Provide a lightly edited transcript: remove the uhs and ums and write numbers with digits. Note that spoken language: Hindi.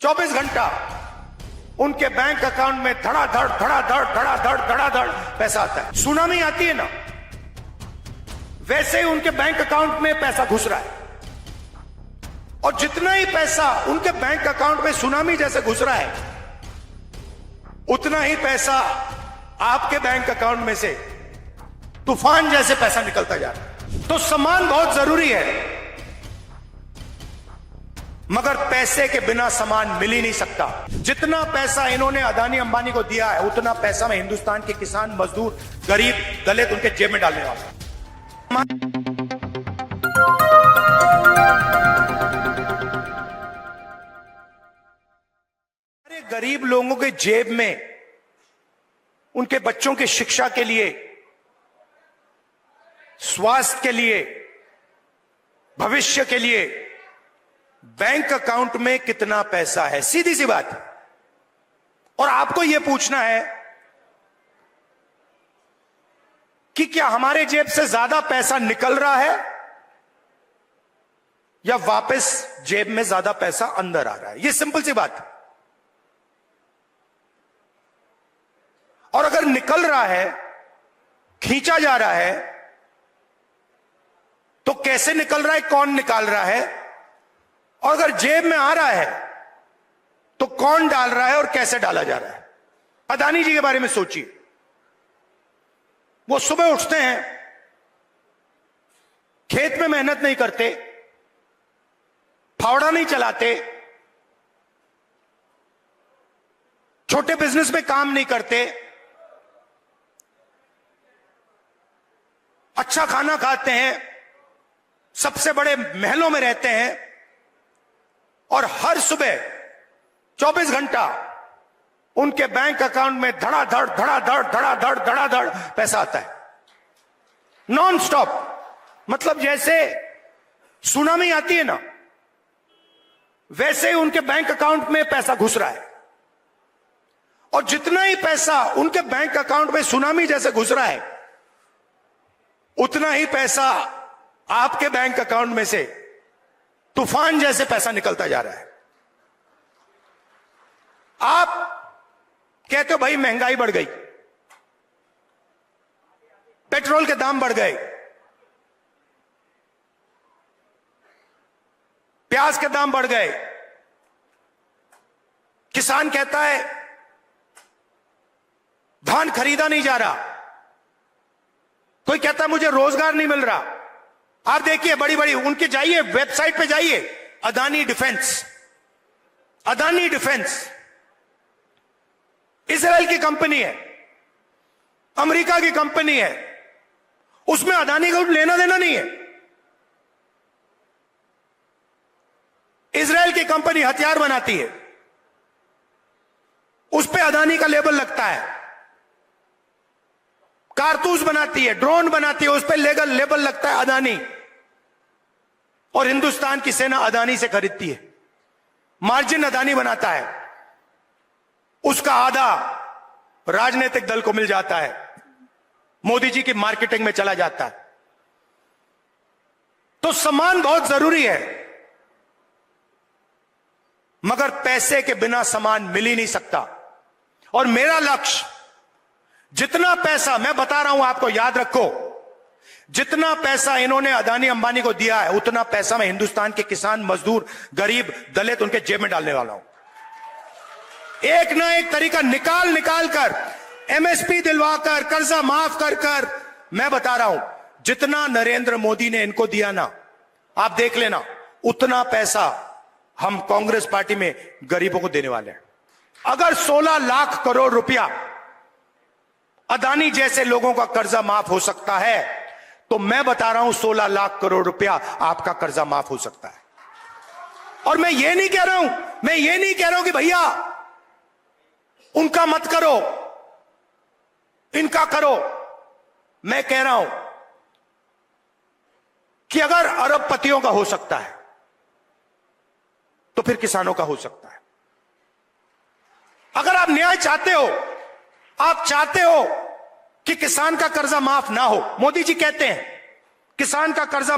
24 घंटा उनके बैंक अकाउंट में धड़ाधड़ धड़ाधड़ धड़ाधड़ धड़ाधड़ पैसा आता है। सुनामी आती है ना, वैसे ही उनके बैंक अकाउंट में पैसा घुस रहा है। और जितना ही पैसा उनके बैंक अकाउंट में सुनामी जैसे घुस रहा है, उतना ही पैसा आपके बैंक अकाउंट में से तूफान जैसे पैसा निकलता जा रहा है। तो सम्मान बहुत जरूरी है, मगर पैसे के बिना सम्मान मिल ही नहीं सकता। जितना पैसा इन्होंने अदानी अंबानी को दिया है, उतना पैसा मैं हिंदुस्तान के किसान, मजदूर, गरीब, दलित उनके जेब में डालने वाला हूं। गरीब लोगों के जेब में उनके बच्चों की शिक्षा के लिए, स्वास्थ्य के लिए, भविष्य के लिए बैंक अकाउंट में कितना पैसा है, सीधी सी बात। और आपको यह पूछना है कि क्या हमारे जेब से ज्यादा पैसा निकल रहा है या वापस जेब में ज्यादा पैसा अंदर आ रहा है। यह सिंपल सी बात है। और अगर निकल रहा है, खींचा जा रहा है, तो कैसे निकल रहा है, कौन निकाल रहा है, और अगर जेब में आ रहा है तो कौन डाल रहा है और कैसे डाला जा रहा है। अदानी जी के बारे में सोचिए। वो सुबह उठते हैं, खेत में मेहनत नहीं करते, फावड़ा नहीं चलाते, छोटे बिजनेस में काम नहीं करते, अच्छा खाना खाते हैं, सबसे बड़े महलों में रहते हैं, और हर सुबह 24 घंटा उनके बैंक अकाउंट में धड़ाधड़ धड़ाधड़ धड़ाधड़ धड़ाधड़ पैसा आता है, नॉन स्टॉप। मतलब जैसे सुनामी आती है ना, वैसे ही उनके बैंक अकाउंट में पैसा घुस रहा है। और जितना ही पैसा उनके बैंक अकाउंट में सुनामी जैसे घुस रहा है, उतना ही पैसा आपके बैंक अकाउंट में से तूफान जैसे पैसा निकलता जा रहा है। आप कहते हो भाई महंगाई बढ़ गई, पेट्रोल के दाम बढ़ गए, प्याज के दाम बढ़ गए। किसान कहता है धान खरीदा नहीं जा रहा, कोई कहता है मुझे रोजगार नहीं मिल रहा। आप देखिए बड़ी बड़ी उनके, जाइए वेबसाइट पे जाइए, Adani defence, Adani defence Israel की कंपनी है, अमेरिका की कंपनी है, उसमें अदानी को लेना देना नहीं है। इजराइल की कंपनी हथियार बनाती है, उस पे अदानी का लेबल लगता है। कारतूस बनाती है, ड्रोन बनाती है, उस पे लेबल लगता है अदानी। और हिंदुस्तान की सेना अदानी से खरीदती है, मार्जिन अदानी बनाता है, उसका आधा राजनीतिक दल को मिल जाता है, मोदी जी की मार्केटिंग में चला जाता है। तो सम्मान बहुत जरूरी है, मगर पैसे के बिना सम्मान मिल ही नहीं सकता। और मेरा लक्ष्य, जितना पैसा मैं बता रहा हूं आपको, याद रखो, जितना पैसा इन्होंने अदानी अंबानी को दिया है, उतना पैसा मैं हिंदुस्तान के किसान, मजदूर, गरीब, दलित उनके जेब में डालने वाला हूं। एक ना एक तरीका निकाल कर, एमएसपी दिलवाकर, कर्जा माफ कर मैं बता रहा हूं, जितना नरेंद्र मोदी ने इनको दिया ना, आप देख लेना, उतना पैसा हम कांग्रेस पार्टी में गरीबों को देने वाले हैं। अगर 16 लाख करोड़ रुपया अदानी जैसे लोगों का कर्जा माफ हो सकता है, तो मैं बता रहा हूं 16 लाख करोड़ रुपया आपका कर्जा माफ हो सकता है। और मैं ये नहीं कह रहा हूं कि भैया उनका मत करो, इनका करो। मैं कह रहा हूं कि अगर अरबपतियों का हो सकता है, तो फिर किसानों का हो सकता है। अगर आप न्याय चाहते हो, आप चाहते हो कि किसान का कर्जा माफ ना हो, मोदी जी कहते हैं किसान का कर्जा